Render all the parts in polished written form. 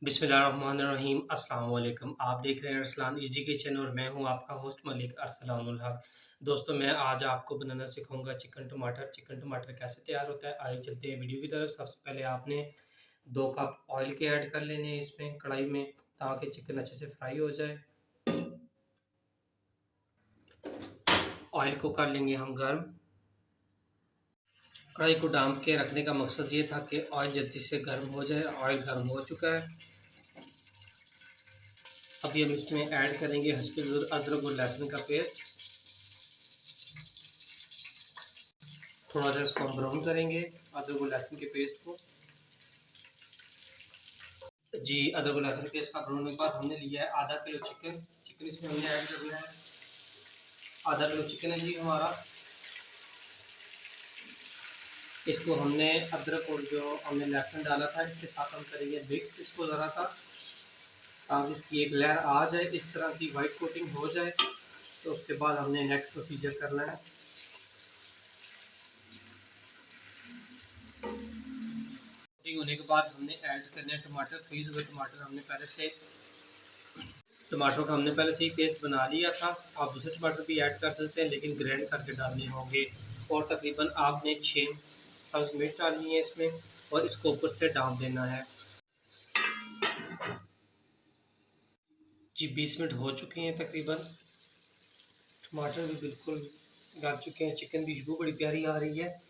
बिस्मिल्लाहिर्रहमानिर्रहीम। अस्सलाम वालेकुम। आप देख रहे हैं अरसलान इजी किचन और मैं हूं आपका होस्ट मलिक अरसलानुल हक। दोस्तों, मैं आज आपको बनाना सिखाऊंगा चिकन टमाटर। चिकन टमाटर कैसे तैयार होता है, आइए चलते हैं वीडियो की तरफ। सबसे पहले आपने 2 कप ऑयल के ऐड कर लेने हैं इसमें कढ़ाई में, ताकि चिकन अच्छे से फ्राई हो जाए। ऑयल को कर लेंगे हम गर्म। कढ़ाई को डाम के रखने का मकसद ये था कि ऑयल जल्दी से गर्म हो जाए। ऑयल गर्म हो चुका है। अभी हम इसमें ऐड करेंगे हस्बे ज़रूरत अदरक और लहसुन का पेस्ट। थोड़ा सा इसको हम ब्राउन करेंगे, अदरक और लहसुन के पेस्ट को। जी, अदरक और लहसुन पेस्ट का ब्राउन होने के बाद हमने लिया है आधा किलो चिकन। चिकन इसमें हमने ऐड करना है। आधा किलो चिकन है जी हमारा। इसको हमने अदरक और जो हमने लहसुन डाला था इसके साथ हम करेंगे मिक्स इसको ज़रा सा, ताकि इसकी एक लेयर आ जाए, इस तरह की वाइट कोटिंग हो जाए। तो उसके बाद हमने नेक्स्ट प्रोसीजर करना है। कोटिंग होने के बाद हमने ऐड करने हैं टमाटर। फ्रीज हुए टमाटर हमने पहले से टमाटरों का हमने पहले से ही पेस्ट बना लिया था। आप दूसरे टमाटर भी ऐड कर सकते हैं, लेकिन ग्राइंड करके डालने होंगे। और तकरीबन आपने 6 सब्ज़ मिर्च डालनी है इसमें और इसको ऊपर से डाल देना है। जी, 20 मिनट हो चुके हैं तकरीबन। टमाटर भी बिल्कुल गल चुके हैं। चिकन की खुशबू बड़ी प्यारी आ रही है।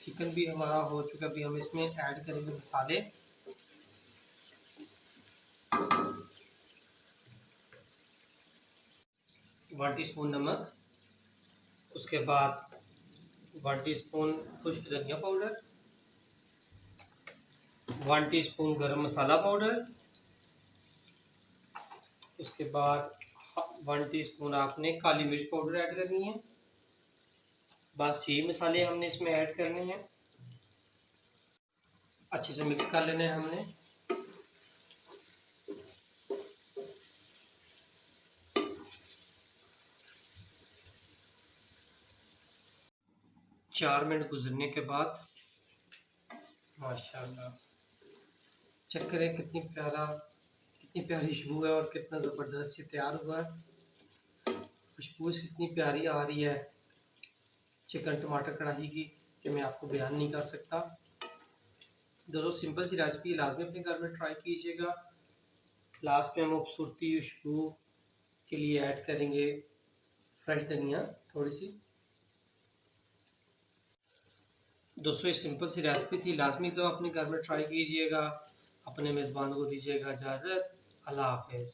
चिकन भी हमारा हो चुका है। अभी हम इसमें ऐड करेंगे मसाले। वन टीस्पून नमक, उसके बाद 1 टीस्पून खुश्क धनिया पाउडर, 1 टीस्पून गरम मसाला पाउडर, उसके बाद 1 टीस्पून आपने काली मिर्च पाउडर ऐड करनी है। बस यही मसाले हमने इसमें ऐड करने हैं। अच्छे से मिक्स कर लेना है हमने। चार मिनट गुजरने के बाद माशाल्लाह चेक करें कितनी प्यारी खुशबू है और कितना ज़बरदस्त से तैयार हुआ है। खुशबू कितनी प्यारी आ रही है चिकन टमाटर कढ़ाई की कि मैं आपको बयान नहीं कर सकता। दोस्तों, सिंपल सी रेसिपी लाजमी अपने घर में ट्राई कीजिएगा। लास्ट में हम खूबसूरती खुशबू के लिए ऐड करेंगे फ्रेश धनिया थोड़ी सी। दोस्तों, ये सिंपल सी रेसिपी थी, लाजमी तो अपने घर में ट्राई कीजिएगा। अपने मेज़बानों को दीजिएगा इजाज़त। अल्लाह हाफ़िज़।